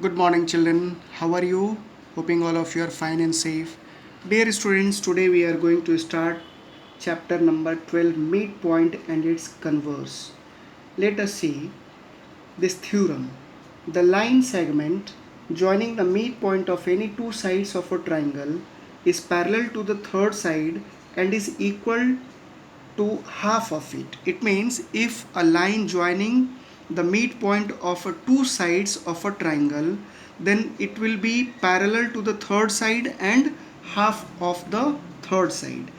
Good morning, children. How are you? Hoping all of you are fine and safe. Dear students, today we are going to start chapter number 12, midpoint and its converse. Let us see this theorem. The line segment joining the midpoint of any two sides of a triangle is parallel to the third side and is equal to half of it. It means if a line joining the midpoint of two sides of a triangle, then it will be parallel to the third side and half of the third side.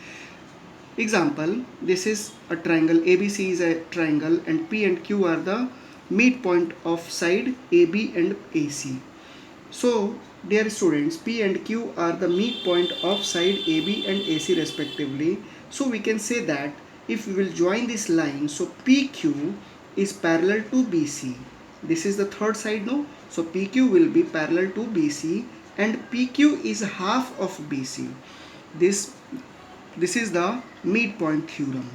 Example, this is a triangle. ABC is a triangle and P and Q are the midpoint of side AB and AC. So, dear students, P and Q are the midpoint of side AB and AC respectively. So, we can say that if we will join this line, so PQ is parallel to BC. This is the third side, no? So, PQ will be parallel to BC and PQ is half of BC. This is the midpoint theorem.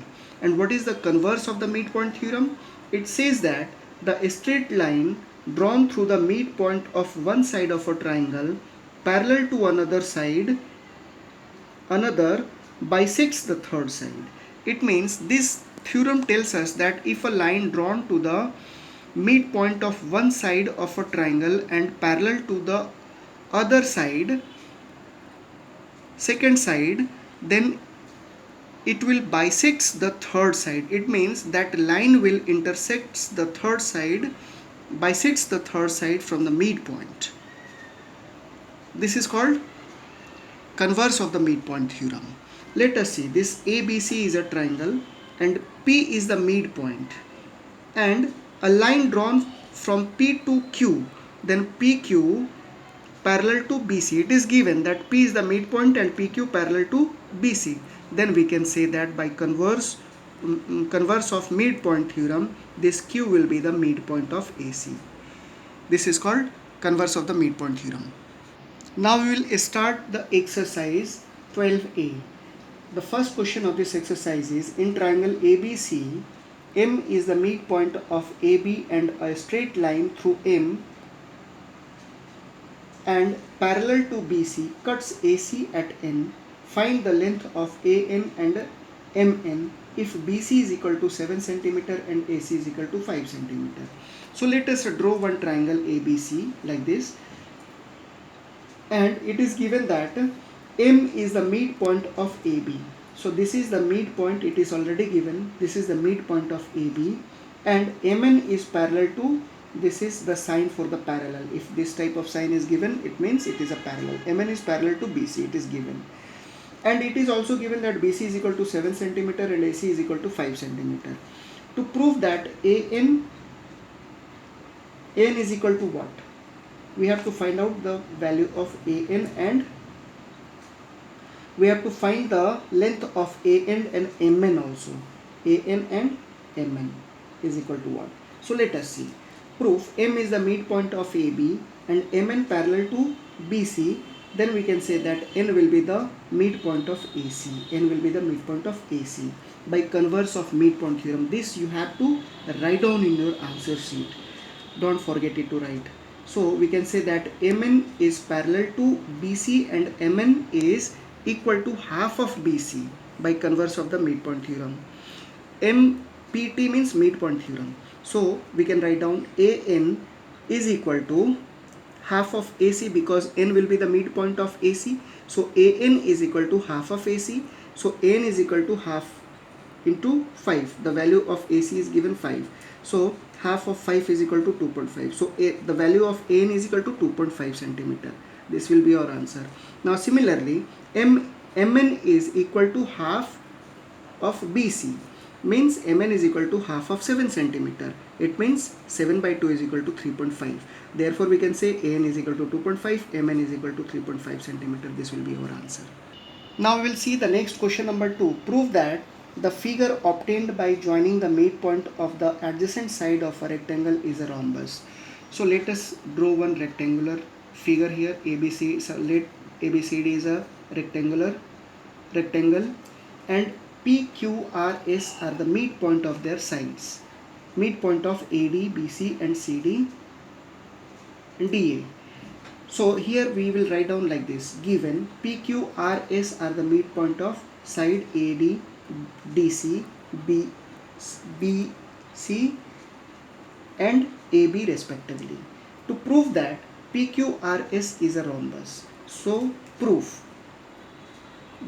And what is the converse of the midpoint theorem? It says that the straight line drawn through the midpoint of one side of a triangle parallel to another bisects the third side. It means this theorem tells us that if a line drawn to the midpoint of one side of a triangle and parallel to the other side, second side, then it will bisect the third side. It means that line will intersect the third side, bisects the third side from the midpoint. This is called converse of the midpoint theorem. Let us see, this ABC is a triangle and P is the midpoint, and a line drawn from P to Q, then PQ parallel to BC. It is given that P is the midpoint and PQ parallel to BC. Then we can say that by converse of midpoint theorem, this Q will be the midpoint of AC. This is called converse of the midpoint theorem. Now we will start the exercise 12a. The first question of this exercise is, in triangle ABC, M is the midpoint of AB and a straight line through M and parallel to BC cuts AC at N. Find the length of AN and MN if BC is equal to 7 cm and AC is equal to 5 cm. So let us draw one triangle ABC like this, and it is given that M is the midpoint of AB. So this is the midpoint, it is already given. This is the midpoint of AB and MN is parallel to, this is the sign for the parallel. If this type of sign is given, it means it is a parallel. MN is parallel to BC, it is given. And it is also given that BC is equal to 7 cm and AC is equal to 5 cm. To prove that AN is equal to what? We have to find out the value of AN and we have to find the length of AN and MN also. AN and MN is equal to what? So let us see. Proof, M is the midpoint of AB and MN parallel to BC. Then we can say that N will be the midpoint of AC. N will be the midpoint of AC by converse of midpoint theorem. This you have to write down in your answer sheet. Don't forget it to write. So we can say that MN is parallel to BC and MN is equal to half of BC by converse of the midpoint theorem. MPT means midpoint theorem. So we can write down AN is equal to half of AC because N will be the midpoint of AC. So AN is equal to half of AC. So N is equal to half into 5. The value of AC is given 5. So half of 5 is equal to 2.5. So the value of AN is equal to 2.5 centimeter. This will be our answer. Now similarly, MN is equal to half of BC. Means Mn is equal to half of 7 centimeter. It means 7 by 2 is equal to 3.5. Therefore, we can say An is equal to 2.5, Mn is equal to 3.5 centimeter. This will be our answer. Now we will see the next question number 2. Prove that the figure obtained by joining the midpoint of the adjacent side of a rectangle is a rhombus. So let us draw one rectangular figure here. ABC. So let ABCD is a rectangle and PQRS are the midpoint of their sides. Midpoint of AD, BC and CD and DA. So here we will write down like this: given PQRS are the midpoint of side AD, DC, BC and AB respectively. To prove that PQRS is a rhombus. So proof.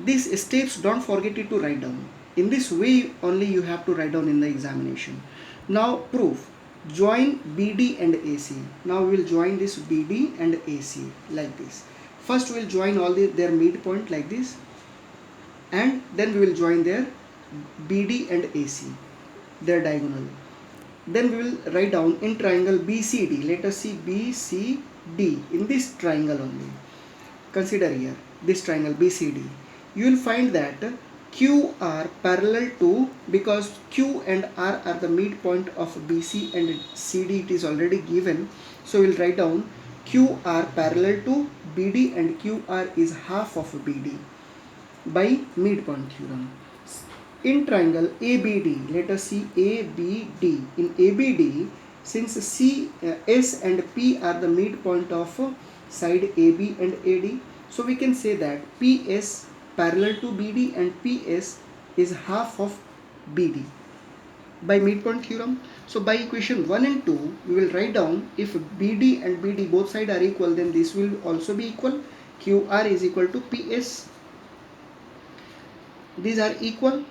These steps don't forget it to write down. In this way only you have to write down in the examination. Now proof. Join BD and AC. Now we will join this BD and AC like this. First we will join all their midpoint like this, and then we will join their BD and AC, their diagonal. Then we will write down in triangle BCD. Let us see BCD in this triangle only. Consider here this triangle BCD. You will find that Q are parallel to, because Q and R are the midpoint of BC and CD, it is already given. So we will write down Q are parallel to BD and QR is half of BD by midpoint theorem. In triangle ABD, let us see ABD. In ABD, since S and P are the midpoint of side AB and AD, so we can say that PS parallel to BD and PS is half of BD by midpoint theorem. So by equation 1 and 2, we will write down if BD and BD both sides are equal, then this will also be equal. QR is equal to PS. These are equal.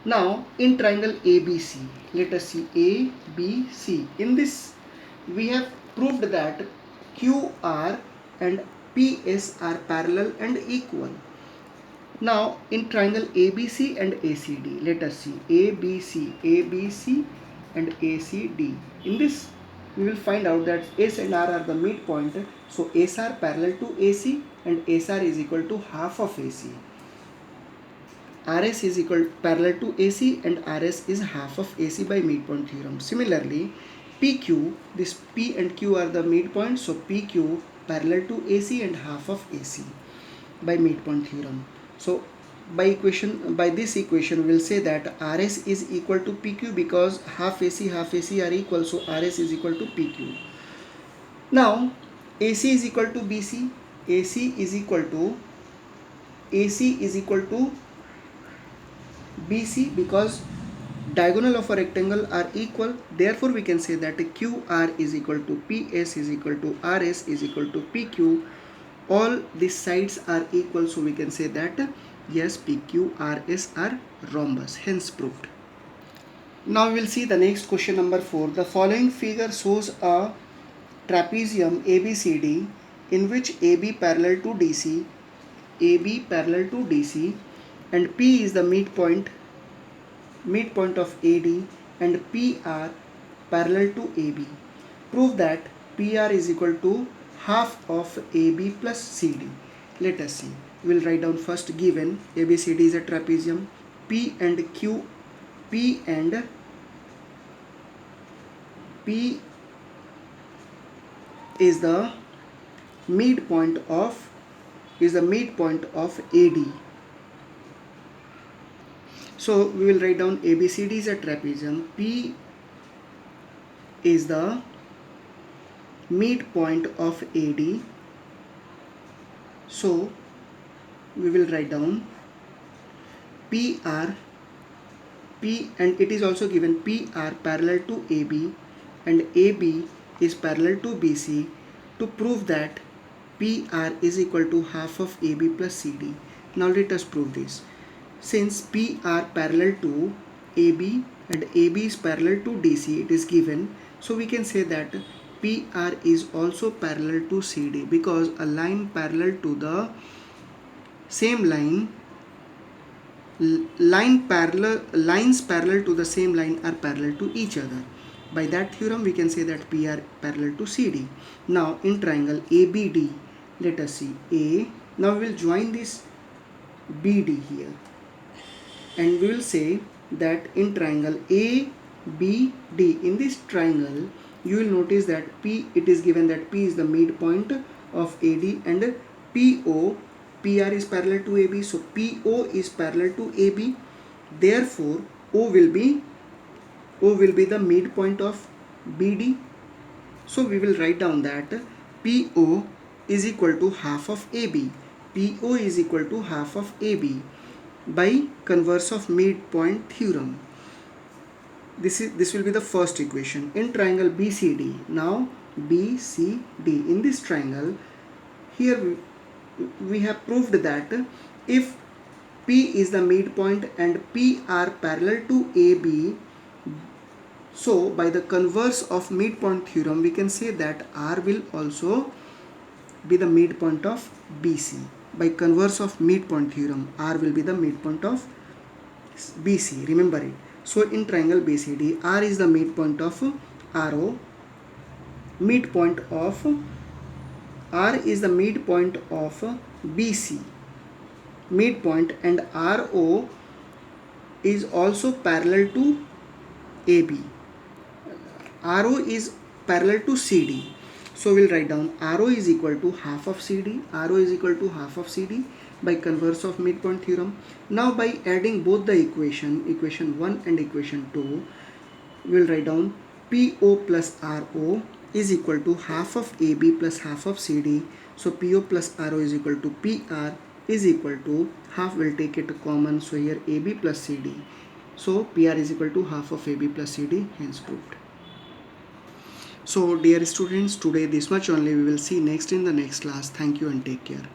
Now in triangle ABC, let us see ABC. In this we have proved that QR and PS are parallel and equal. Now in triangle ABC and ACD, let us see ABC and ACD. In this we will find out that S and R are the midpoint, so SR parallel to AC and SR is equal to half of AC. RS is equal parallel to AC and RS is half of AC by midpoint theorem. Similarly, PQ, this P and Q are the midpoint, so PQ parallel to AC and half of AC by midpoint theorem. So by this equation we will say that RS is equal to PQ because half AC are equal, so RS is equal to PQ. Now AC is equal to BC, AC is equal to BC because diagonal of a rectangle are equal. Therefore we can say that QR is equal to PS is equal to RS is equal to PQ. All these sides are equal, so we can say that yes, PQRS are rhombus, hence proved. Now we will see the next question number 4. The following figure shows a trapezium ABCD in which AB parallel to DC, and P is the midpoint of AD and PR parallel to AB. Prove that PR is equal to half of AB plus CD. Let us see. We will write down first given ABCD is a trapezium. P is the midpoint of AD. So we will write down ABCD is a trapezium. P is the midpoint of AD. So we will write down P and it is also given PR parallel to AB and AB is parallel to BC. To prove that PR is equal to half of AB plus CD. Now let us prove this. Since PR parallel to AB and AB is parallel to DC, it is given. So we can say that PR is also parallel to CD because a line parallel to the same line, lines parallel to the same line are parallel to each other. By that theorem we can say that PR parallel to CD. Now in triangle ABD, let us see A. Now we will join this BD here and we will say that in triangle ABD, in this triangle you will notice that P, it is given that P is the midpoint of AD and PR is parallel to AB, so PO is parallel to AB. Therefore O will be the midpoint of BD. So we will write down that PO is equal to half of AB. PO is equal to half of AB by converse of midpoint theorem. This will be the first equation in triangle BCD. Now BCD, in this triangle, here we have proved that if P is the midpoint and P are parallel to AB, so by the converse of midpoint theorem we can say that R will also be the midpoint of BC. By converse of midpoint theorem, R will be the midpoint of BC. Remember it. So in triangle BCD, R is the midpoint of RO. Midpoint of R is the midpoint of BC. Midpoint, and RO is also parallel to AB. RO is parallel to CD. So we'll write down RO is equal to half of CD. RO is equal to half of CD by converse of midpoint theorem. Now by adding both the equation 1 and equation 2, we'll write down PO plus RO is equal to half of AB plus half of CD. So PO plus RO is equal to PR is equal to half, will take it common, so here AB plus CD. So PR is equal to half of AB plus CD, hence proved. So dear students, today this much only. We will see next in the next class. Thank you and take care.